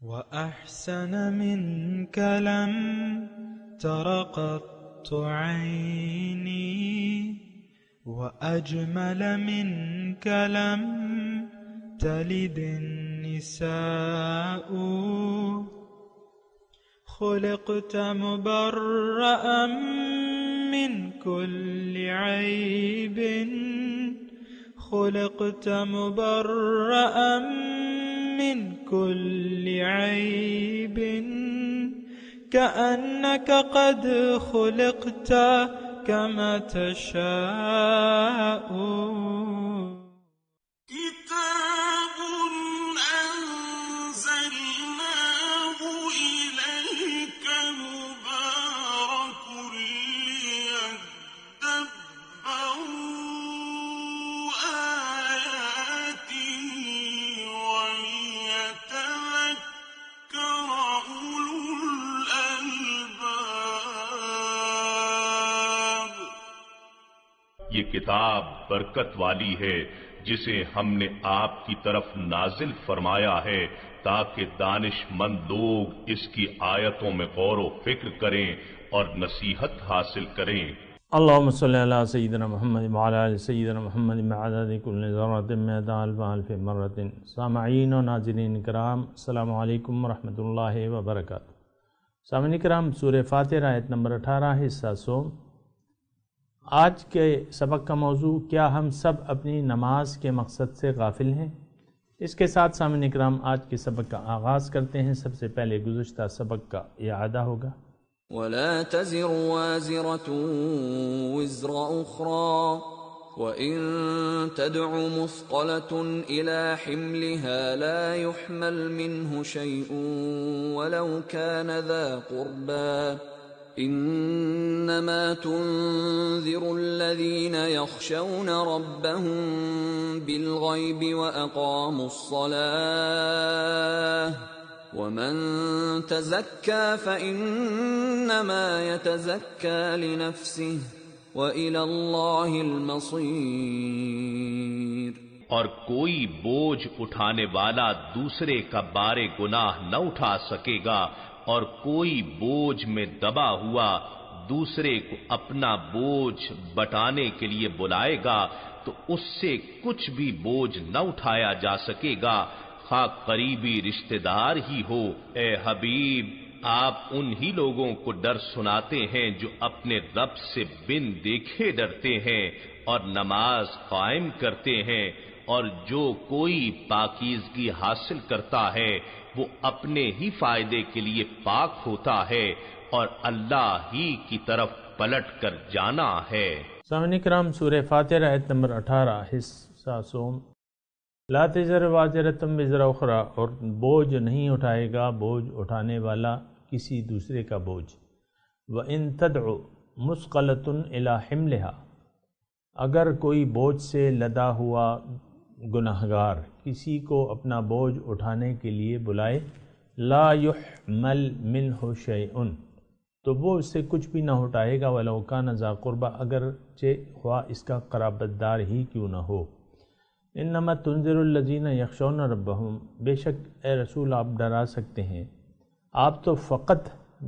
وأحسن منك لم تر قط عيني وأجمل منك لم تلد النساء خلقت مبرأ من كل عيب خلقت مبرأ من كل عيب كأنك قد خلقت كما تشاء كتاب أنزلناه إليك مبارك ليدبروا آياته وليتذكر أولو الألباب۔ یہ کتاب برکت والی ہے جسے ہم نے آپ کی طرف نازل فرمایا ہے تاکہ دانش مند لوگ اس کی آیتوں میں غور و فکر کریں اور نصیحت حاصل کریں۔ اللہم صلی علی سیدنا محمد وعلی آل سیدنا محمد بعدد کل ذرۃ مئۃ الف الف مرۃ۔ سامعین و ناظرین کرام، السلام علیکم ورحمۃ اللہ وبرکاتہ۔ سامعین کرام، سورہ فاتر آیت نمبر 18 حصہ سوم۔ آج کے سبق کا موضوع، کیا ہم سب اپنی نماز کے مقصد سے غافل ہیں؟ اس کے ساتھ سامعین کرام آج کے سبق کا آغاز کرتے ہیں۔ سب سے پہلے گزشتہ سبق کا اعادہ ہوگا۔ وَلَا تَزِرُ وَازِرَةٌ وِزْرَ أُخْرَى وَإِن تَدْعُ مُثْقَلَةٌ إِلَى حِمْلِهَا لَا يُحْمَلْ مِنْهُ شَيْءٌ وَلَوْ كَانَ ذَا قُرْبَى إِنَّمَا تُنذِرُ الَّذِينَ يَخْشَوْنَ رَبَّهُم بِالْغَيْبِ وَأَقَامُوا الصَّلَاةَ وَمَن تَزَكَّى فَإِنَّمَا يَتَزَكَّى لِنَفْسِهِ وَإِلَى اللَّهِ الْمَصِيرُ۔ اور کوئی بوجھ اٹھانے والا دوسرے کا بار گناہ نہ اٹھا سکے گا، اور کوئی بوجھ میں دبا ہوا دوسرے کو اپنا بوجھ بٹانے کے لیے بلائے گا تو اس سے کچھ بھی بوجھ نہ اٹھایا جا سکے گا، خواہ قریبی رشتہ دار ہی ہو۔ اے حبیب، آپ انہی لوگوں کو ڈر سناتے ہیں جو اپنے رب سے بن دیکھے ڈرتے ہیں اور نماز قائم کرتے ہیں، اور جو کوئی پاکیزگی حاصل کرتا ہے وہ اپنے ہی فائدے کے لیے پاک ہوتا ہے، اور اللہ ہی کی طرف پلٹ کر جانا ہے۔ سامعین کرام، سورہ فاتر آیت نمبر 18 حصہ سوم۔ لا تزر وازرۃ وزر اخری، اور بوجھ نہیں اٹھائے گا بوجھ اٹھانے والا کسی دوسرے کا بوجھ۔ وَإِن تَدْعُ مُثْقَلَةٌ إِلَى حِمْلِهَا، اگر کوئی بوجھ سے لدا ہوا گناہگار کسی کو اپنا بوجھ اٹھانے کے لیے بلائے، لا يحمل منہ شیء، تو وہ اس سے کچھ بھی نہ اٹھائے گا، ولو کان ذا قربہ، اگرچہ خواہ اس کا قرابت دار ہی کیوں نہ ہو۔ انما تنذر الذین یخشون ربہم، بے شک اے رسول آپ ڈرا سکتے ہیں، آپ تو فقط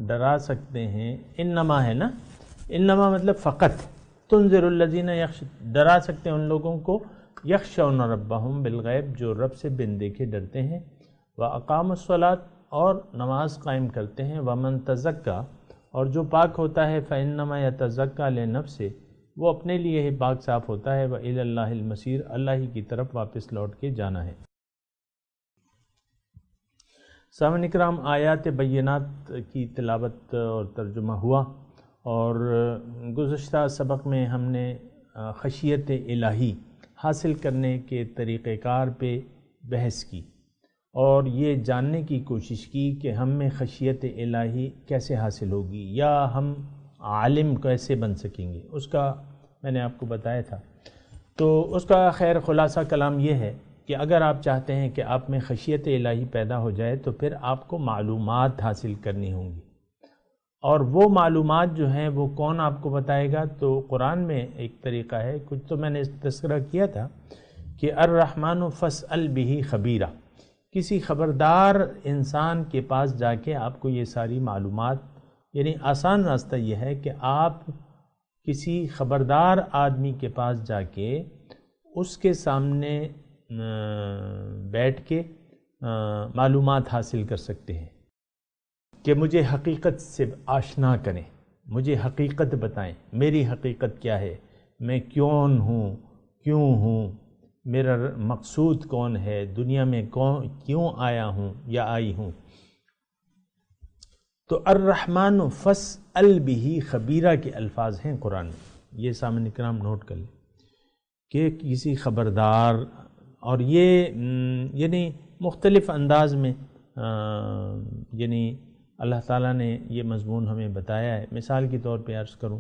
ڈرا سکتے ہیں، انما ہے نا، انما مطلب فقط، تنذر الذین ڈرا سکتے ہیں ان لوگوں کو یخشون ربہم بالغیب، جو رب سے بن دیکھے ڈرتے ہیں، واقاموا الصلاۃ، اور نماز قائم کرتے ہیں، ومن تزکا، اور جو پاک ہوتا ہے، فانما یتزکا لنفسہ، وہ اپنے لیے ہی پاک صاف ہوتا ہے، وإلی اللہ المصیر، اللہ ہی کی طرف واپس لوٹ کے جانا ہے۔ سامعین اکرام، آیات بینات کی تلاوت اور ترجمہ ہوا، اور گزشتہ سبق میں ہم نے خشیت الہی حاصل کرنے کے طریقہ کار پہ بحث کی، اور یہ جاننے کی کوشش کی کہ ہم میں خشیت الہی کیسے حاصل ہوگی، یا ہم عالم کیسے بن سکیں گے، اس کا میں نے آپ کو بتایا تھا۔ تو اس کا خیر خلاصہ کلام یہ ہے کہ اگر آپ چاہتے ہیں کہ آپ میں خشیت الہی پیدا ہو جائے تو پھر آپ کو معلومات حاصل کرنی ہوں گی، اور وہ معلومات جو ہیں وہ کون آپ کو بتائے گا؟ تو قرآن میں ایک طریقہ ہے، کچھ تو میں نے تذکرہ کیا تھا کہ الرحمن فاسأل بہ خبیرہ، کسی خبردار انسان کے پاس جا کے آپ کو یہ ساری معلومات، یعنی آسان راستہ یہ ہے کہ آپ کسی خبردار آدمی کے پاس جا کے اس کے سامنے بیٹھ کے معلومات حاصل کر سکتے ہیں کہ مجھے حقیقت سے آشنا کریں، مجھے حقیقت بتائیں، میری حقیقت کیا ہے، میں کون ہوں، کیوں ہوں، میرا مقصود کون ہے، دنیا میں کیوں آیا ہوں یا آئی ہوں۔ تو الرحمن فاسأل بہ خبیرہ کے الفاظ ہیں قرآن میں، یہ سامعین کرام نوٹ کر لیں کہ کسی خبردار، اور یہ یعنی مختلف انداز میں یعنی اللہ تعالیٰ نے یہ مضمون ہمیں بتایا ہے۔ مثال کے طور پہ عرض کروں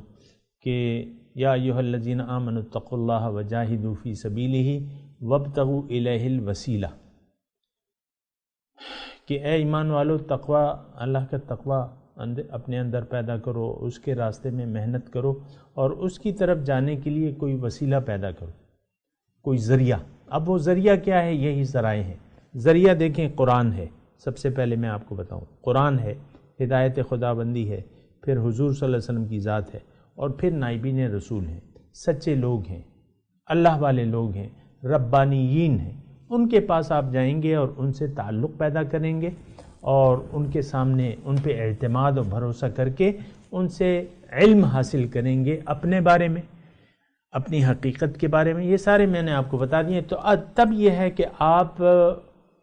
کہ یا ایھا الذین آمنوا اتقوا اللہ وجاہدوا فی سبیلہ وابتغوا الیہ الوسیلہ، کہ اے ایمان والو تقوی، اللہ کا تقوی اپنے اندر پیدا کرو، اس کے راستے میں محنت کرو اور اس کی طرف جانے کے لیے کوئی وسیلہ پیدا کرو، کوئی ذریعہ۔ اب وہ ذریعہ کیا ہے؟ یہی ذرائع ہیں۔ ذریعہ دیکھیں قرآن ہے، سب سے پہلے میں آپ کو بتاؤں، قرآن ہے، ہدایت خداوندی ہے، پھر حضور صلی اللہ علیہ وسلم کی ذات ہے، اور پھر نائبین رسول ہیں، سچے لوگ ہیں، اللہ والے لوگ ہیں، ربانیین ہیں۔ ان کے پاس آپ جائیں گے اور ان سے تعلق پیدا کریں گے اور ان کے سامنے ان پہ اعتماد اور بھروسہ کر کے ان سے علم حاصل کریں گے اپنے بارے میں، اپنی حقیقت کے بارے میں۔ یہ سارے میں نے آپ کو بتا دیے۔ تو تب یہ ہے کہ آپ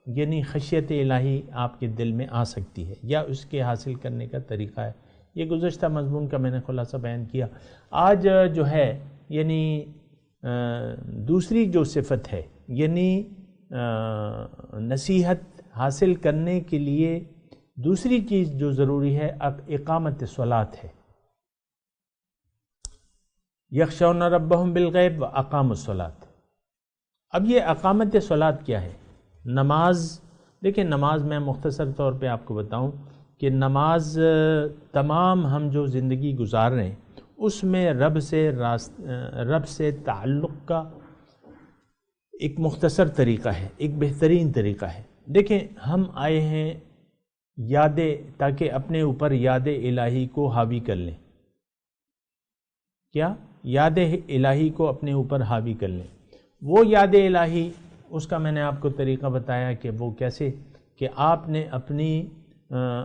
یعنی خشیت الہی آپ کے دل میں آ سکتی ہے، یا اس کے حاصل کرنے کا طریقہ ہے۔ یہ گزشتہ مضمون کا میں نے خلاصہ بیان کیا۔ آج جو ہے یعنی دوسری جو صفت ہے، یعنی نصیحت حاصل کرنے کے لیے دوسری چیز جو ضروری ہے اقامت صلاۃ ہے۔ یخشون ربہم بالغیب واقاموا الصلاۃ۔ اب یہ اقامت صلاۃ کیا ہے؟ نماز، دیکھیں نماز میں مختصر طور پہ آپ کو بتاؤں کہ نماز تمام ہم جو زندگی گزار رہے ہیں اس میں رب سے تعلق کا ایک مختصر طریقہ ہے، ایک بہترین طریقہ ہے۔ دیکھیں ہم آئے ہیں تاکہ اپنے اوپر یاد الہی کو حاوی کر لیں۔ کیا؟ یاد الہی کو اپنے اوپر حاوی کر لیں۔ وہ یاد الہی، اس کا میں نے آپ کو طریقہ بتایا کہ وہ کیسے، کہ آپ نے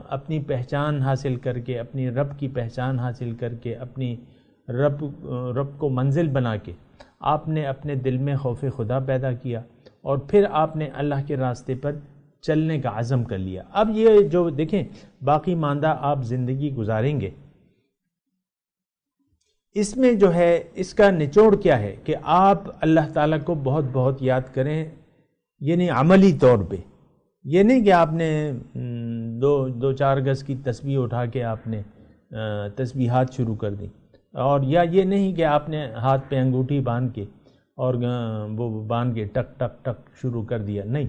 اپنی پہچان حاصل کر کے، اپنی رب کی پہچان حاصل کر کے، اپنی رب کو منزل بنا کے آپ نے اپنے دل میں خوف خدا پیدا کیا، اور پھر آپ نے اللہ کے راستے پر چلنے کا عزم کر لیا۔ اب یہ جو دیکھیں باقی ماندہ آپ زندگی گزاریں گے، اس میں جو ہے اس کا نچوڑ کیا ہے کہ آپ اللہ تعالیٰ کو بہت بہت یاد کریں، یعنی عملی طور پہ۔ یہ نہیں کہ آپ نے دو چار گز کی تسبیح اٹھا کے آپ نے تسبیحات شروع کر دی، اور یا یہ نہیں کہ آپ نے ہاتھ پہ انگوٹھی باندھ کے اور وہ باندھ کے ٹک ٹک ٹک شروع کر دیا، نہیں۔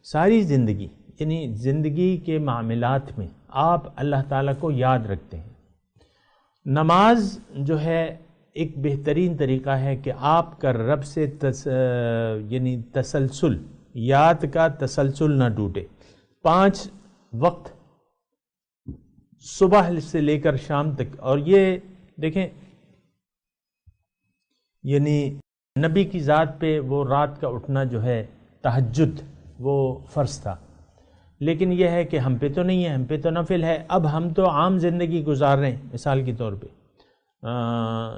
ساری زندگی یعنی زندگی کے معاملات میں آپ اللہ تعالیٰ کو یاد رکھتے ہیں۔ نماز جو ہے ایک بہترین طریقہ ہے کہ آپ کا رب سے یعنی تسلسل، یاد کا تسلسل نہ ٹوٹے۔ 5 وقت صبح سے لے کر شام تک، اور یہ دیکھیں یعنی نبی کی ذات پہ وہ رات کا اٹھنا جو ہے تہجد وہ فرض تھا، لیکن یہ ہے کہ ہم پہ تو نہیں ہے، ہم پہ تو نفل ہے۔ اب ہم تو عام زندگی گزار رہے ہیں، مثال کے طور پہ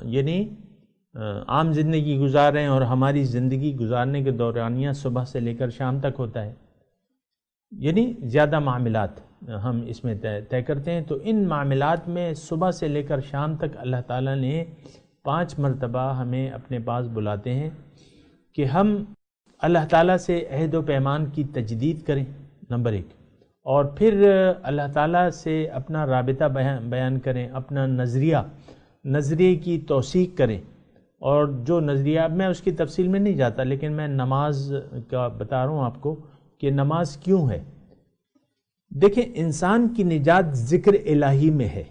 یعنی عام زندگی گزار رہے ہیں، اور ہماری زندگی گزارنے کے دورانیہ صبح سے لے کر شام تک ہوتا ہے، یعنی زیادہ معاملات ہم اس میں طے کرتے ہیں۔ تو ان معاملات میں صبح سے لے کر شام تک اللہ تعالیٰ نے 5 مرتبہ ہمیں اپنے پاس بلاتے ہیں کہ ہم اللہ تعالیٰ سے عہد و پیمان کی تجدید کریں، نمبر 1، اور پھر اللہ تعالیٰ سے اپنا رابطہ بیان کریں، اپنا نظریے کی توثیق کریں۔ اور جو نظریہ، میں اس کی تفصیل میں نہیں جاتا، لیکن میں نماز کا بتا رہا ہوں آپ کو کہ نماز کیوں ہے۔ دیکھیں انسان کی نجات ذکر الہی میں ہے۔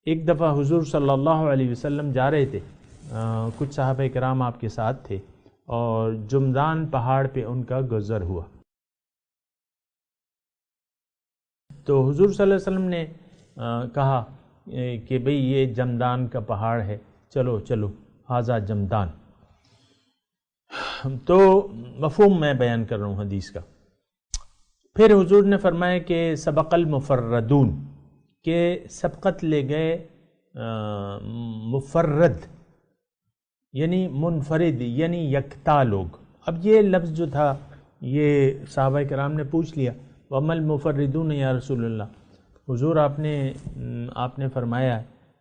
ایک دفعہ حضور صلی اللہ علیہ وسلم جا رہے تھے، کچھ صحابہ کرام آپ کے ساتھ تھے، اور جمدان پہاڑ پہ ان کا گزر ہوا۔ تو حضور صلی اللہ علیہ وسلم نے کہا کہ بھئی یہ جمدان کا پہاڑ ہے، چلو چلو ھذا جمدان. تو مفہوم میں بیان کر رہا ہوں حدیث کا. پھر حضور نے فرمایا کہ سبق المفردون، کہ سبقت لے گئے مفرد یعنی منفرد یعنی یکتا لوگ. اب یہ لفظ جو تھا یہ صحابہ کرام نے پوچھ لیا، وَمَا الْمُفَرِّدُونَ یا رسول اللہ، حضور آپ نے فرمایا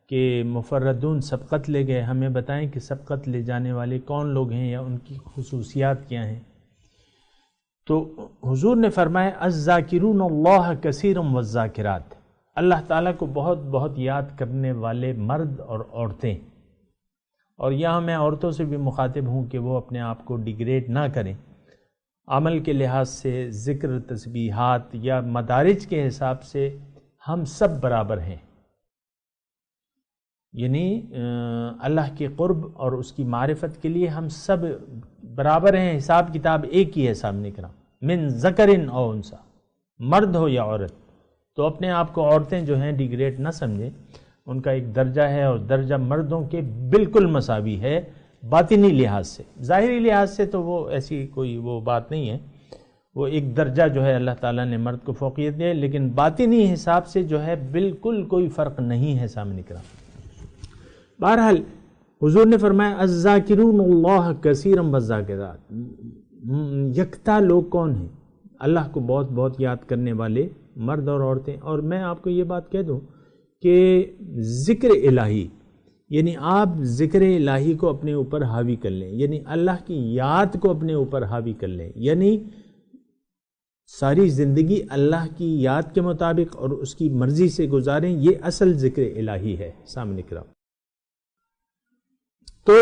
کہ مفردون سبقت لے گئے، ہمیں بتائیں کہ سبقت لے جانے والے کون لوگ ہیں یا ان کی خصوصیات کیا ہیں. تو حضور نے فرمایا الذاکرون اللہ کثیرا والذاکرات، اللہ تعالیٰ کو بہت بہت یاد کرنے والے مرد اور عورتیں. اور یہاں میں عورتوں سے بھی مخاطب ہوں کہ وہ اپنے آپ کو ڈیگریڈ نہ کریں. عمل کے لحاظ سے، ذکر، تسبیحات یا مدارج کے حساب سے ہم سب برابر ہیں، یعنی اللہ کے قرب اور اس کی معرفت کے لیے ہم سب برابر ہیں. حساب کتاب ایک ہی ہے سامنے کرام، من ذکر او انثی، مرد ہو یا عورت. تو اپنے آپ کو عورتیں جو ہیں ڈیگریڈ نہ سمجھیں، ان کا ایک درجہ ہے اور درجہ مردوں کے بالکل مساوی ہے باطنی لحاظ سے. ظاہری لحاظ سے تو وہ ایسی کوئی وہ بات نہیں ہے، وہ ایک درجہ جو ہے اللہ تعالیٰ نے مرد کو فوقیت دی ہے، لیکن باطنی حساب سے جو ہے بالکل کوئی فرق نہیں ہے سامنے کرام. بہرحال حضور نے فرمایا الذاکرون اللہ کثیرا والذاکرات، یکتا لوگ کون ہیں؟ اللہ کو بہت بہت یاد کرنے والے مرد اور عورتیں. اور میں آپ کو یہ بات کہہ دوں کہ ذکر الہی، یعنی آپ ذکر الہی کو اپنے اوپر حاوی کر لیں، یعنی اللہ کی یاد کو اپنے اوپر حاوی کر لیں، یعنی ساری زندگی اللہ کی یاد کے مطابق اور اس کی مرضی سے گزاریں، یہ اصل ذکر الہی ہے سامنے کرام. تو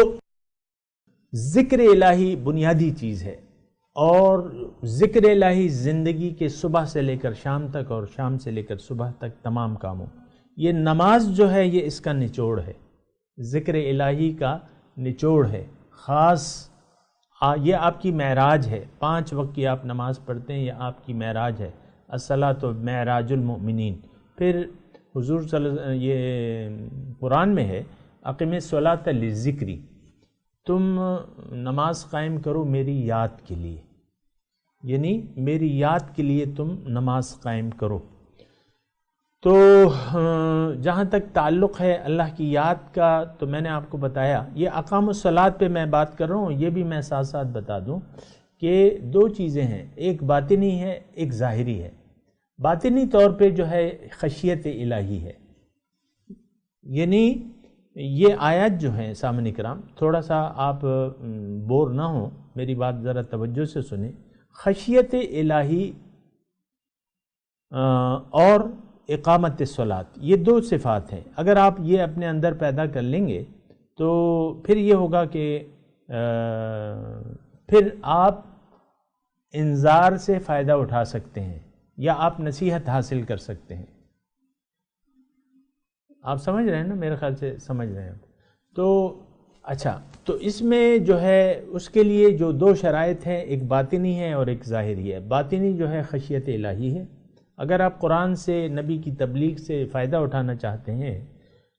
ذکر الہی بنیادی چیز ہے، اور ذکر الہی زندگی کے صبح سے لے کر شام تک اور شام سے لے کر صبح تک تمام کاموں. یہ نماز جو ہے یہ اس کا نچوڑ ہے، ذکر الہی کا نچوڑ ہے خاص. یہ آپ کی معراج ہے، 5 وقت کی آپ نماز پڑھتے ہیں، یہ آپ کی معراج ہے. الصلاۃ معراج المؤمنین. پھر حضور یہ قرآن میں ہے اقیم الصلاۃ لذکری، تم نماز قائم کرو میری یاد کے لیے، یعنی میری یاد کے لیے تم نماز قائم کرو. تو جہاں تک تعلق ہے اللہ کی یاد کا، تو میں نے آپ کو بتایا یہ اقام الصلاۃ پہ میں بات کر رہا ہوں. یہ بھی میں ساتھ ساتھ بتا دوں کہ 2 چیزیں ہیں، ایک باطنی ہے ایک ظاہری ہے. باطنی طور پہ جو ہے خشیت الہی ہے، یعنی یہ آیات جو ہیں سامنے کرام، تھوڑا سا آپ بور نہ ہوں، میری بات ذرا توجہ سے سنیں. خشیت الہی اور اقامت الصلاۃ، یہ 2 صفات ہیں. اگر آپ یہ اپنے اندر پیدا کر لیں گے تو پھر یہ ہوگا کہ پھر آپ انذار سے فائدہ اٹھا سکتے ہیں یا آپ نصیحت حاصل کر سکتے ہیں. آپ سمجھ رہے ہیں نا؟ میرے خیال سے سمجھ رہے ہیں. تو اچھا، تو اس میں جو ہے اس کے لیے جو 2 شرائط ہیں، ایک باطنی ہے اور ایک ظاہری ہے. باطنی جو ہے خشیت الہی ہے. اگر آپ قرآن سے، نبی کی تبلیغ سے فائدہ اٹھانا چاہتے ہیں،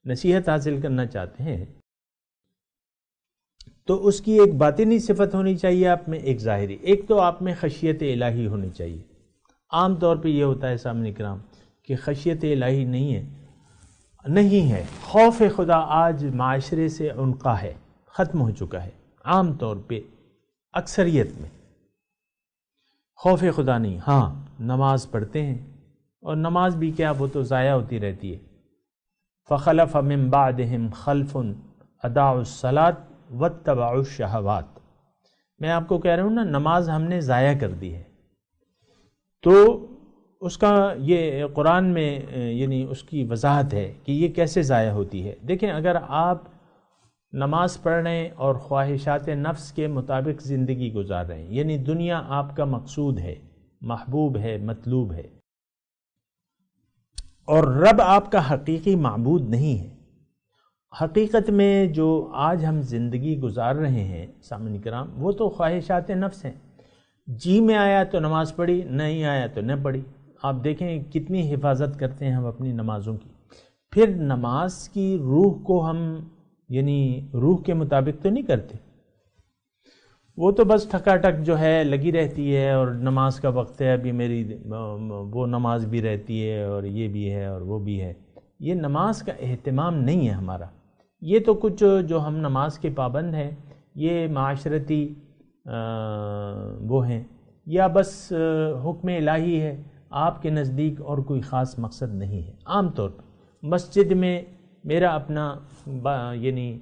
نصیحت حاصل کرنا چاہتے ہیں، تو اس کی ایک باطنی صفت ہونی چاہیے آپ میں، ایک ظاہری. ایک تو آپ میں خشیت الہی ہونی چاہیے. عام طور پہ یہ ہوتا ہے سامنے کرام کہ خشیت الہی نہیں ہے. خوف خدا آج معاشرے سے عنقا ہے، ختم ہو چکا ہے. عام طور پہ اکثریت میں خوف خدا نہیں. ہاں نماز پڑھتے ہیں، اور نماز بھی کیا، وہ تو ضائع ہوتی رہتی ہے. فخلف من بعدهم خلف اضاعوا الصلاة واتبعوا الشہوات. میں آپ کو کہہ رہا ہوں نا، نماز ہم نے ضائع کر دی ہے. تو اس کا یہ قرآن میں یعنی اس کی وضاحت ہے کہ یہ کیسے ضائع ہوتی ہے. دیکھیں، اگر آپ نماز پڑھ رہے ہیں اور خواہشات نفس کے مطابق زندگی گزار رہے ہیں، یعنی دنیا آپ کا مقصود ہے، محبوب ہے، مطلوب ہے، اور رب آپ کا حقیقی معبود نہیں ہے. حقیقت میں جو آج ہم زندگی گزار رہے ہیں سامعین کرام، وہ تو خواہشات نفس ہیں. جی میں آیا تو نماز پڑھی، نہیں آیا تو نہ پڑھی. آپ دیکھیں کتنی حفاظت کرتے ہیں ہم اپنی نمازوں کی. پھر نماز کی روح کو ہم یعنی روح کے مطابق تو نہیں کرتے، وہ تو بس ٹھکا ٹک جو ہے لگی رہتی ہے، اور نماز کا وقت ہے ابھی میری وہ نماز بھی رہتی ہے اور یہ بھی ہے اور وہ بھی ہے. یہ نماز کا اہتمام نہیں ہے ہمارا. یہ تو کچھ جو ہم نماز کے پابند ہیں یہ معاشرتی وہ ہیں، یا بس حکم الہی ہے آپ کے نزدیک اور کوئی خاص مقصد نہیں ہے. عام طور پہ مسجد میں میرا اپنا یعنی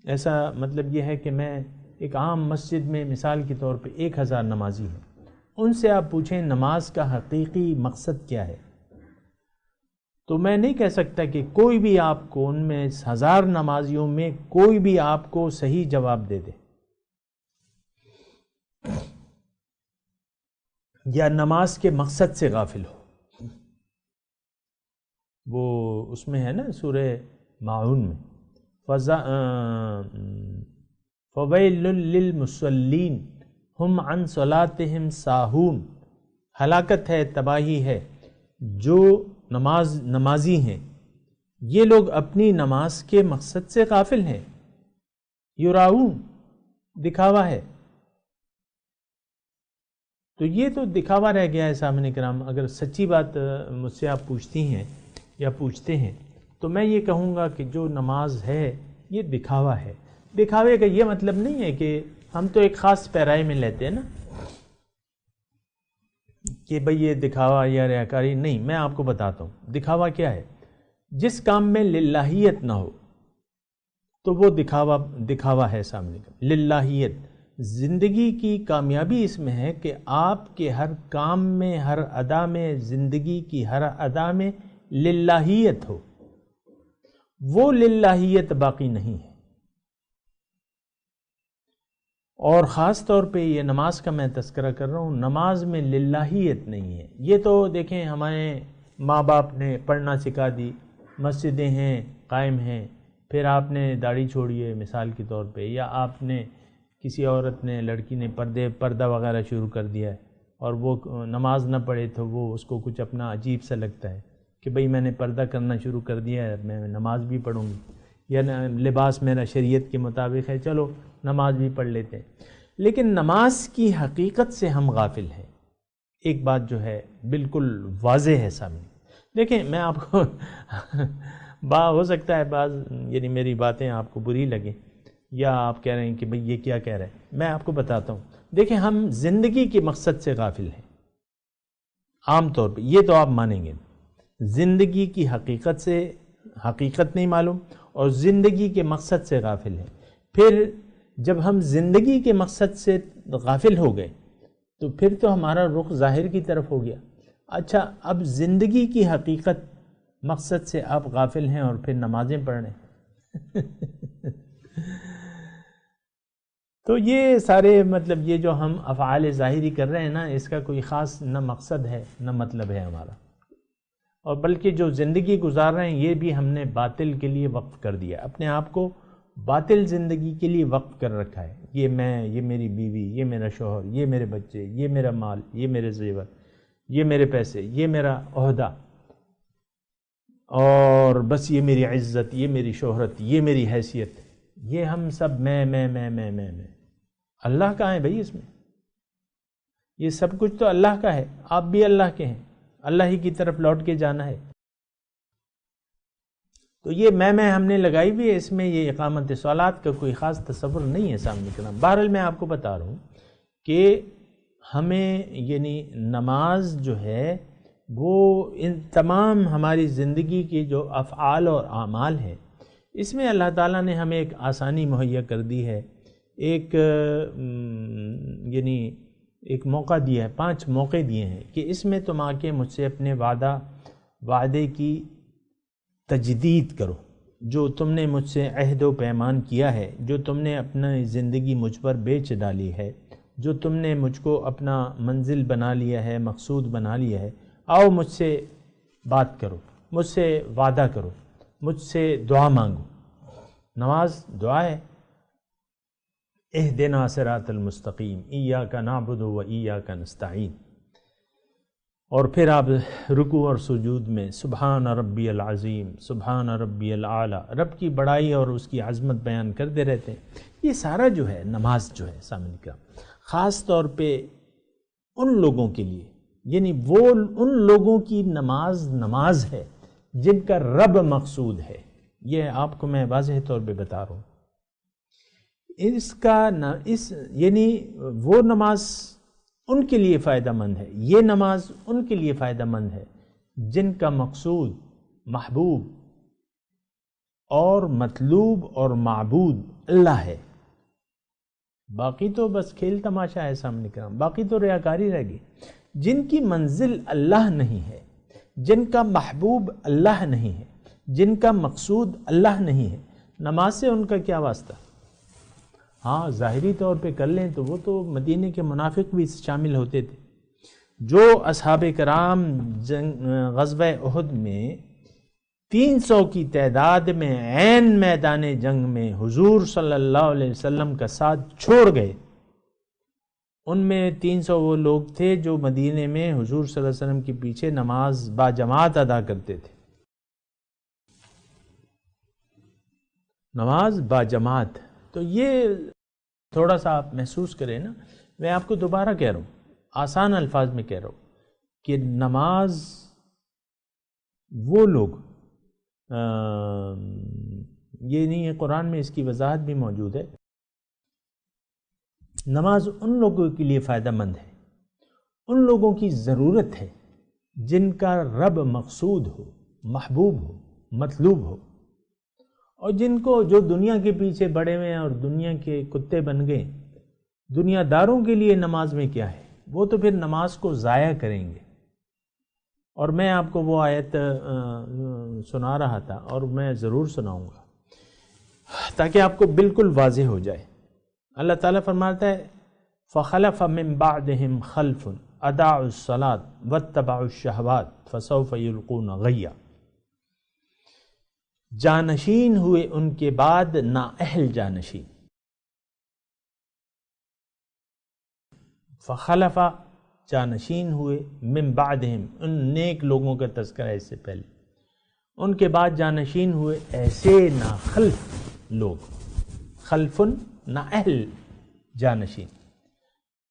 ایسا مطلب یہ ہے کہ میں ایک عام مسجد میں مثال کے طور پہ 1000 نمازی ہیں. ان سے آپ پوچھیں نماز کا حقیقی مقصد کیا ہے، تو میں نہیں کہہ سکتا کہ کوئی بھی آپ کو ان میں 1000 نمازیوں میں کوئی بھی آپ کو صحیح جواب دے دے، یا نماز کے مقصد سے غافل ہو. وہ اس میں ہے نا سورہ ماعون میں فویل للمصلین ہم عن صلاتہم ساہون، ہلاکت ہے، تباہی ہے جو نمازی ہیں، یہ لوگ اپنی نماز کے مقصد سے غافل ہیں. یراؤن، دکھاوا ہے. تو یہ تو دکھاوا رہ گیا ہے. سامعین کرام، اگر سچی بات مجھ سے آپ پوچھتی ہیں یا پوچھتے ہیں تو میں یہ کہوں گا کہ جو نماز ہے یہ دکھاوا ہے. دکھاوے کا یہ مطلب نہیں ہے کہ ہم تو ایک خاص پیرائے میں لیتے ہیں نا کہ بھئی یہ دکھاوا یا ریاکاری نہیں. میں آپ کو بتاتا ہوں دکھاوا کیا ہے. جس کام میں للہیت نہ ہو تو وہ دکھاوا ہے. سامنے کا للہیت، زندگی کی کامیابی اس میں ہے کہ آپ کے ہر کام میں، ہر ادا میں، زندگی کی ہر ادا میں للہیت ہو. وہ للہیت باقی نہیں ہے. اور خاص طور پہ یہ نماز کا میں تذکرہ کر رہا ہوں، نماز میں للہیت نہیں ہے. یہ تو دیکھیں ہمارے ماں باپ نے پڑھنا سکھا دی، مسجدیں ہیں قائم ہیں، پھر آپ نے داڑھی چھوڑی ہے مثال کے طور پہ، یا آپ نے کسی عورت نے لڑکی نے پردہ وغیرہ شروع کر دیا ہے اور وہ نماز نہ پڑھے تو وہ اس کو کچھ اپنا عجیب سا لگتا ہے کہ بھئی میں نے پردہ کرنا شروع کر دیا ہے، میں نماز بھی پڑھوں گی، یا لباس میرا شریعت کے مطابق ہے، چلو نماز بھی پڑھ لیتے ہیں. لیکن نماز کی حقیقت سے ہم غافل ہیں. ایک بات جو ہے بالکل واضح ہے سامنے. دیکھیں میں آپ کو ہو سکتا ہے بعض یعنی میری باتیں آپ کو بری لگیں، یا آپ کہہ رہے ہیں کہ بھئی یہ کیا کہہ رہے ہیں. میں آپ کو بتاتا ہوں. دیکھیں ہم زندگی کے مقصد سے غافل ہیں عام طور پہ، یہ تو آپ مانیں گے. زندگی کی حقیقت نہیں معلوم اور زندگی کے مقصد سے غافل ہیں. پھر جب ہم زندگی کے مقصد سے غافل ہو گئے تو پھر تو ہمارا رخ ظاہر کی طرف ہو گیا. اچھا اب زندگی کی حقیقت مقصد سے آپ غافل ہیں اور پھر نمازیں پڑھ رہے ہیں. تو یہ سارے مطلب یہ جو ہم افعال ظاہری کر رہے ہیں نا، اس کا کوئی خاص نہ مقصد ہے نہ مطلب ہے ہمارا، اور بلکہ جو زندگی گزار رہے ہیں یہ بھی ہم نے باطل کے لیے وقف کر دیا. اپنے آپ کو باطل زندگی کے لیے وقف کر رکھا ہے. یہ میں، یہ میری بیوی، یہ میرا شوہر، یہ میرے بچے، یہ میرا مال، یہ میرے زیور، یہ میرے پیسے، یہ میرا عہدہ، اور بس یہ میری عزت، یہ میری شہرت، یہ میری حیثیت. یہ ہم سب میں. اللہ کہاں ہے بھائی اس میں؟ یہ سب کچھ تو اللہ کا ہے. آپ بھی اللہ کے ہیں، اللہ ہی کی طرف لوٹ کے جانا ہے. تو یہ میں ہم نے لگائی بھی ہے، اس میں یہ اقامت صلات کا کوئی خاص تصور نہیں ہے سامنے کرام. بہرحال میں آپ کو بتا رہا ہوں کہ ہمیں یعنی نماز جو ہے وہ ان تمام ہماری زندگی کے جو افعال اور اعمال ہیں، اس میں اللہ تعالیٰ نے ہمیں ایک آسانی مہیا کر دی ہے. ایک یعنی ایک موقع دیا ہے، 5 موقع دیے ہیں کہ اس میں تم آ کے مجھ سے اپنے وعدے کی تجدید کرو. جو تم نے مجھ سے عہد و پیمان کیا ہے، جو تم نے اپنی زندگی مجھ پر بیچ ڈالی ہے، جو تم نے مجھ کو اپنا منزل بنا لیا ہے، مقصود بنا لیا ہے، آؤ مجھ سے بات کرو، مجھ سے وعدہ کرو، مجھ سے دعا مانگو. نماز دعا ہے. اہدنا صراط المستقیم ایاک نعبد و ایاک نستعین، اور پھر آپ رکوع اور سجود میں سبحان ربی العظیم، سبحان ربی العالی، رب کی بڑائی اور اس کی عظمت بیان کرتے رہتے ہیں۔ یہ سارا جو ہے نماز جو ہے سامنے کا، خاص طور پہ ان لوگوں کے لیے، یعنی وہ ان لوگوں کی نماز ہے جن کا رب مقصود ہے۔ یہ آپ کو میں واضح طور پہ بتا رہا ہوں، یعنی وہ نماز ان کے لیے فائدہ مند ہے، یہ نماز ان کے لیے فائدہ مند ہے جن کا مقصود، محبوب اور مطلوب اور معبود اللہ ہے۔ باقی تو بس کھیل تماشا ہے سامنے کا، باقی تو ریاکاری رہ گئی۔ جن کی منزل اللہ نہیں ہے، جن کا محبوب اللہ نہیں ہے، جن کا مقصود اللہ نہیں ہے، نماز سے ان کا کیا واسطہ؟ ہاں ظاہری طور پہ کر لیں تو وہ تو مدینے کے منافق بھی شامل ہوتے تھے۔ جو اصحاب کرام غزوہ احد میں 300 کی تعداد میں عین میدان جنگ میں حضور صلی اللہ علیہ وسلم کا ساتھ چھوڑ گئے، ان میں 300 وہ لوگ تھے جو مدینے میں حضور صلی اللہ علیہ وسلم کے پیچھے نماز با جماعت ادا کرتے تھے۔ نماز با جماعت، تو یہ تھوڑا سا آپ محسوس کریں نا، میں آپ کو دوبارہ کہہ رہا ہوں، آسان الفاظ میں کہہ رہا ہوں کہ نماز وہ لوگ، یہ نہیں ہے، قرآن میں اس کی وضاحت بھی موجود ہے، نماز ان لوگوں کے لیے فائدہ مند ہے، ان لوگوں کی ضرورت ہے جن کا رب مقصود ہو، محبوب ہو، مطلوب ہو، اور جن کو جو دنیا کے پیچھے بڑے ہوئے ہیں اور دنیا کے کتے بن گئے۔ دنیا داروں کے لیے نماز میں کیا ہے؟ وہ تو پھر نماز کو ضائع کریں گے، اور میں آپ کو وہ آیت سنا رہا تھا اور میں ضرور سناؤں گا تاکہ آپ کو بالکل واضح ہو جائے۔ اللہ تعالیٰ فرماتا ہے فَخَلَفَ مِن بَعْدِهِمْ خَلْفٌ أَضَاعُوا الصَّلَاةَ وَاتَّبَعُوا الشَّهَوَاتِ فَسَوْفَ يُلْقُونَ غَيًّا، جانشین ہوئے ان کے بعد نااہل جانشین۔ فخلف، جانشین ہوئے، من بعدہم، ان نیک لوگوں کا تذکرہ ہے اس سے پہلے، ان کے بعد جانشین ہوئے ایسے ناخلف لوگ، خلفن نااہل جانشین۔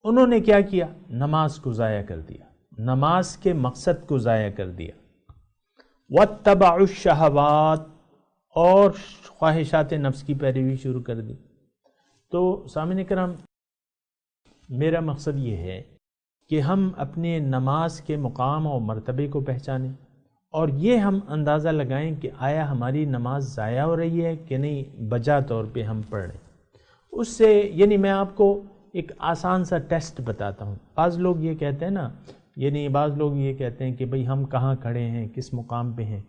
انہوں نے کیا کیا؟ نماز کو ضائع کر دیا، نماز کے مقصد کو ضائع کر دیا۔ واتبعوا الشہوات، اور خواہشات نفس کی پیروی شروع کر دی۔ تو سامعین کرام، میرا مقصد یہ ہے کہ ہم اپنے نماز کے مقام اور مرتبے کو پہچانیں، اور یہ ہم اندازہ لگائیں کہ آیا ہماری نماز ضائع ہو رہی ہے کہ نہیں، بجا طور پہ ہم پڑھ رہے ہیں۔ اس سے یعنی میں آپ کو ایک آسان سا ٹیسٹ بتاتا ہوں۔ بعض لوگ یہ کہتے ہیں نا، یعنی بعض لوگ یہ کہتے ہیں کہ بھئی ہم کہاں کھڑے ہیں، کس مقام پہ ہیں،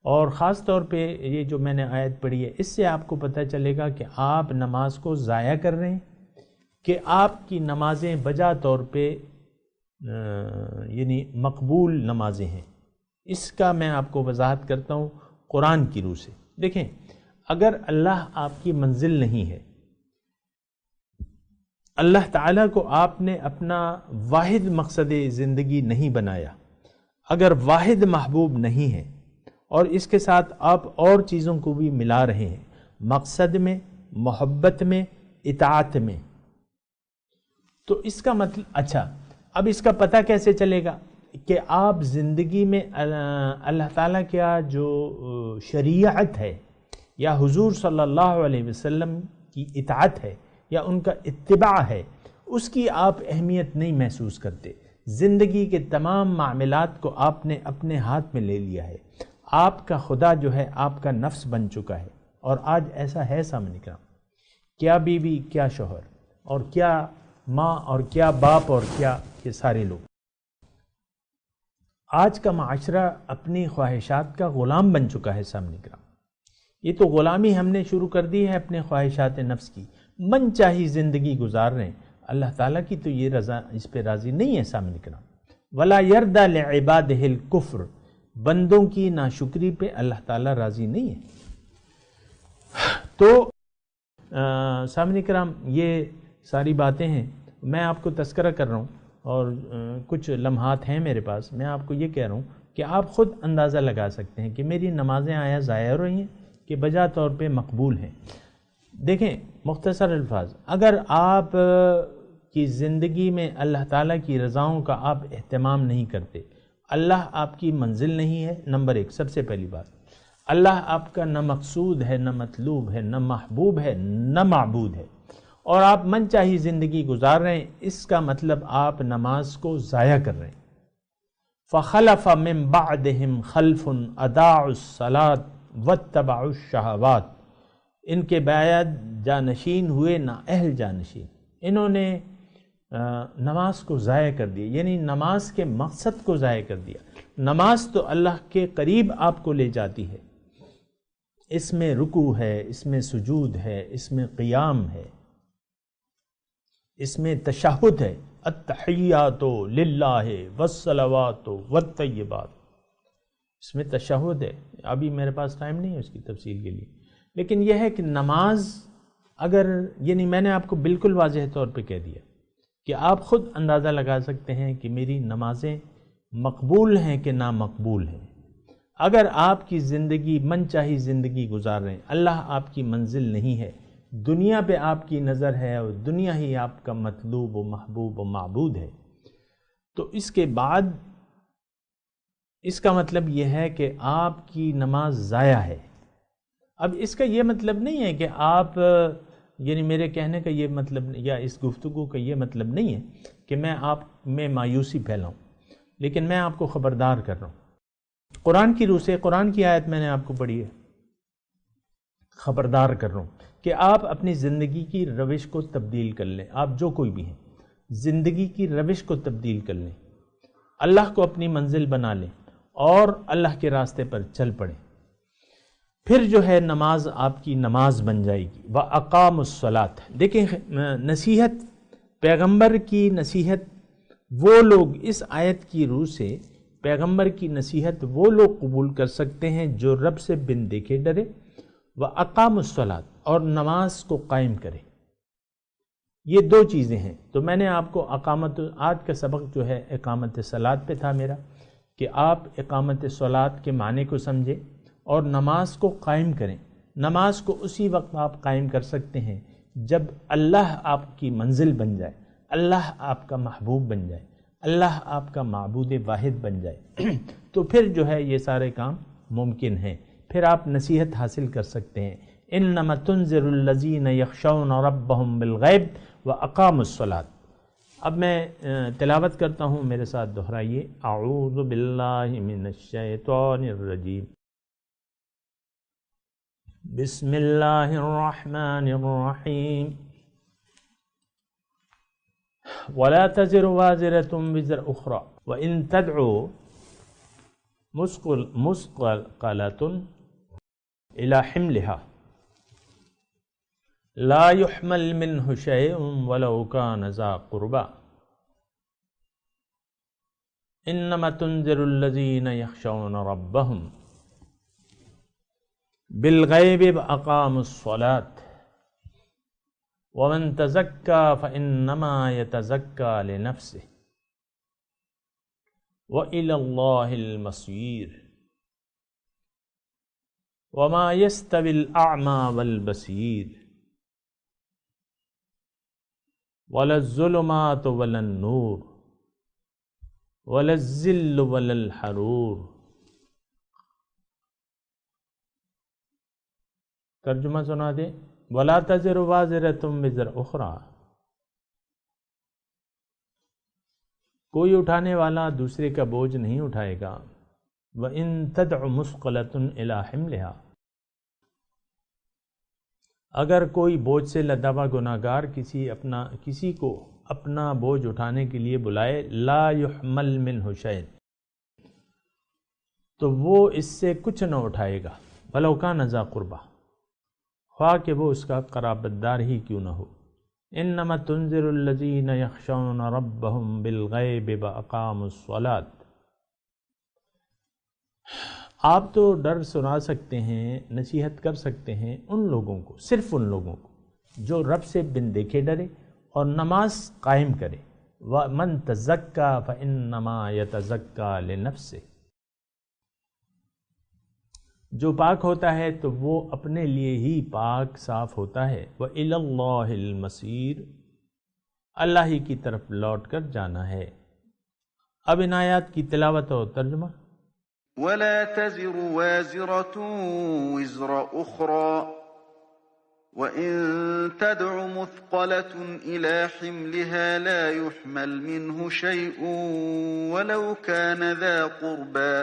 اور خاص طور پہ یہ جو میں نے آیت پڑھی ہے، اس سے آپ کو پتہ چلے گا کہ آپ نماز کو ضائع کر رہے ہیں کہ آپ کی نمازیں بجا طور پہ یعنی مقبول نمازیں ہیں۔ اس کا میں آپ کو وضاحت کرتا ہوں قرآن کی روح سے۔ دیکھیں، اگر اللہ آپ کی منزل نہیں ہے، اللہ تعالیٰ کو آپ نے اپنا واحد مقصد زندگی نہیں بنایا، اگر واحد محبوب نہیں ہے، اور اس کے ساتھ آپ اور چیزوں کو بھی ملا رہے ہیں، مقصد میں، محبت میں، اطاعت میں، تو اس کا مطلب، اچھا اب اس کا پتہ کیسے چلے گا کہ آپ زندگی میں اللہ تعالیٰ کا جو شریعت ہے یا حضور صلی اللہ علیہ وسلم کی اطاعت ہے یا ان کا اتباع ہے، اس کی آپ اہمیت نہیں محسوس کرتے۔ زندگی کے تمام معاملات کو آپ نے اپنے ہاتھ میں لے لیا ہے، آپ کا خدا جو ہے آپ کا نفس بن چکا ہے۔ اور آج ایسا ہے سامنے کا، کیا بیوی، کیا شوہر، اور کیا ماں، اور کیا باپ، اور کیا یہ سارے لوگ۔ آج کا معاشرہ اپنی خواہشات کا غلام بن چکا ہے سامنے کا۔ یہ تو غلامی ہم نے شروع کر دی ہے اپنے خواہشات نفس کی، من چاہی زندگی گزار رہے ہیں۔ اللہ تعالیٰ کی تو یہ رضا، اس پہ راضی نہیں ہے سامنے کا۔ وَلَا يَرْضَى لِعِبَادِهِ الْكُفْرِ، بندوں کی ناشکری پہ اللہ تعالیٰ راضی نہیں ہے۔ تو سامعین کرام یہ ساری باتیں ہیں، میں آپ کو تذکرہ کر رہا ہوں اور کچھ لمحات ہیں میرے پاس، میں آپ کو یہ کہہ رہا ہوں کہ آپ خود اندازہ لگا سکتے ہیں کہ میری نمازیں آیا ضائع ہو رہی ہیں کہ بجا طور پہ مقبول ہیں۔ دیکھیں مختصر الفاظ، اگر آپ کی زندگی میں اللہ تعالیٰ کی رضاؤں کا آپ اہتمام نہیں کرتے، اللہ آپ کی منزل نہیں ہے، نمبر ایک، سب سے پہلی بات، اللہ آپ کا نہ مقصود ہے، نہ مطلوب ہے، نہ محبوب ہے، نہ معبود ہے، اور آپ من چاہی زندگی گزار رہے ہیں، اس کا مطلب آپ نماز کو ضائع کر رہے ہیں۔ فخلف من بعدهم خلف اضاعوا الصلاة واتبعوا الشہوات، ان کے بعد جانشین ہوئے نا اہل جانشین، انہوں نے نماز کو ضائع کر دیا، یعنی نماز کے مقصد کو ضائع کر دیا۔ نماز تو اللہ کے قریب آپ کو لے جاتی ہے، اس میں رکوع ہے، اس میں سجود ہے، اس میں قیام ہے، اس میں تشہد ہے، التحیات للہ والصلوات والطیبات، اس میں تشہد ہے۔ ابھی میرے پاس ٹائم نہیں ہے اس کی تفصیل کے لیے، لیکن یہ ہے کہ نماز اگر، یعنی میں نے آپ کو بالکل واضح طور پہ کہہ دیا کہ آپ خود اندازہ لگا سکتے ہیں کہ میری نمازیں مقبول ہیں کہ نامقبول ہیں۔ اگر آپ کی زندگی من چاہی زندگی گزار رہے ہیں، اللہ آپ کی منزل نہیں ہے، دنیا پہ آپ کی نظر ہے اور دنیا ہی آپ کا مطلوب و محبوب و معبود ہے، تو اس کے بعد اس کا مطلب یہ ہے کہ آپ کی نماز ضائع ہے۔ اب اس کا یہ مطلب نہیں ہے کہ آپ، یعنی میرے کہنے کا یہ مطلب یا اس گفتگو کا یہ مطلب نہیں ہے کہ میں آپ میں مایوسی پھیلاؤں، لیکن میں آپ کو خبردار کر رہا ہوں قرآن کی روح سے، قرآن کی آیت میں نے آپ کو پڑھی ہے، خبردار کر رہا ہوں کہ آپ اپنی زندگی کی روش کو تبدیل کر لیں۔ آپ جو کوئی بھی ہیں، زندگی کی روش کو تبدیل کر لیں، اللہ کو اپنی منزل بنا لیں اور اللہ کے راستے پر چل پڑیں، پھر جو ہے نماز آپ کی نماز بن جائے گی۔ وَأَقَامُوا الصَّلَاةَ، دیکھیں نصیحت، پیغمبر کی نصیحت وہ لوگ، اس آیت کی روح سے پیغمبر کی نصیحت وہ لوگ قبول کر سکتے ہیں جو رب سے بن دیکھے ڈرے، وَأَقَامُوا الصَّلَاةَ، اور نماز کو قائم کرے۔ یہ دو چیزیں ہیں۔ تو میں نے آپ کو اقامت، آج کا سبق جو ہے اقامت صلاۃ پہ تھا میرا، کہ آپ اقامت صلاۃ کے معنی کو سمجھیں اور نماز کو قائم کریں۔ نماز کو اسی وقت آپ قائم کر سکتے ہیں جب اللہ آپ کی منزل بن جائے، اللہ آپ کا محبوب بن جائے، اللہ آپ کا معبود واحد بن جائے، تو پھر جو ہے یہ سارے کام ممکن ہیں، پھر آپ نصیحت حاصل کر سکتے ہیں۔ انما تنذر الذین یخشون ربهم بالغیب واقاموا الصلاۃ۔ اب میں تلاوت کرتا ہوں، میرے ساتھ دہرائیے، اعوذ باللہ من الشیطان الرجیم، بسم اللہ الرحمن الرحیم، ولا تزر وازرة وزر اخرى وان تدعو مثقلة الى حملها لا يحمل منه شيء ولو كان ذا قربى انما تنذر الذين يخشون ربهم بالغیب واقاموا الصلاة ومن تزكى فانما يتزكى لنفسه وإلى الله المصير وما يستوي الأعمى والبصير ولا الظلمات ولا النور ولا الظل ولا الحرور۔ ترجمہ سنا دیں، ولا تزر وازرة وزر اخرى، کوئی اٹھانے والا دوسرے کا بوجھ نہیں اٹھائے گا۔ وَإِن تَدْعُ مُثْقَلَةٌ إِلَىٰ حِمْلِهَا، اگر کوئی بوجھ سے لدا ہوا گناہگار کسی کو اپنا بوجھ اٹھانے کے لیے بلائے، لا يحمل منه شيء، تو وہ اس سے کچھ نہ اٹھائے گا، وَلَوْ كَانَ ذَا قُرْبَىٰ، خواہ کہ وہ اس کا قرابت دار ہی کیوں نہ ہو۔ انما تنذر الذین یخشون ربهم بالغیب واقاموا الصلاۃ، آپ تو ڈر سنا سکتے ہیں، نصیحت کر سکتے ہیں ان لوگوں کو، صرف ان لوگوں کو جو رب سے بن دیکھے ڈرے اور نماز قائم کرے. وَمَن تَزَكَّى فَإِنَّمَا يَتَزَكَّى لِنَفْسِهِ، جو پاک ہوتا ہے تو وہ اپنے لیے ہی پاک صاف ہوتا ہے. وَإِلَى اللَّهِ الْمَصِيرُ، اللہ ہی کی طرف لوٹ کر جانا ہے. اب ان آیات کی تلاوت اور ترجمہ. وَلَا تَزِرُ وَازِرَةٌ وِزْرَ أُخْرَى وَإِن تَدْعُ مُثْقَلَةٌ إِلَى حِمْلِهَا لَا يُحْمَلْ مِنْهُ شَيْءٌ وَلَوْ كَانَ ذَا قُرْبَى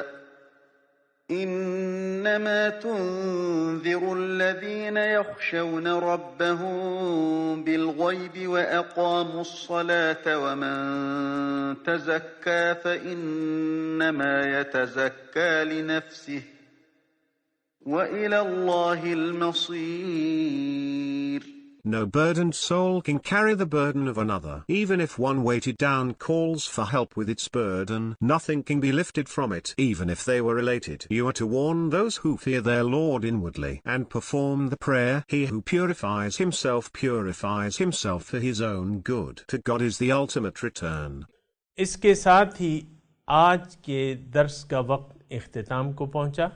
إِنَّمَا تُنذِرُ الَّذِينَ يَخْشَوْنَ رَبَّهُم بِالْغَيْبِ وَأَقَامُوا الصَّلَاةَ وَمَن تَزَكَّى فَإِنَّمَا يَتَزَكَّى لِنَفْسِهِ وَإِلَى اللَّهِ الْمَصِيرُ. No burdened soul can carry the burden of another. Even if one weighted down calls for help with its burden, nothing can be lifted from it, even if they were related. You are to warn those who fear their Lord inwardly, and perform the prayer. He who purifies himself for his own good. To God is the ultimate return. اس کے ساتھ ہی آج کے درس کا وقت اختتام کو پہنچا.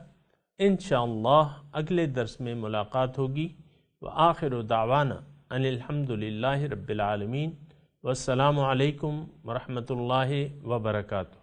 انشاءاللہ اگلے درس میں ملاقات ہوگی. وآخر دعوانا ان الحمدللہ رب العالمین. والسلام علیکم ورحمۃ اللہ وبرکاتہ.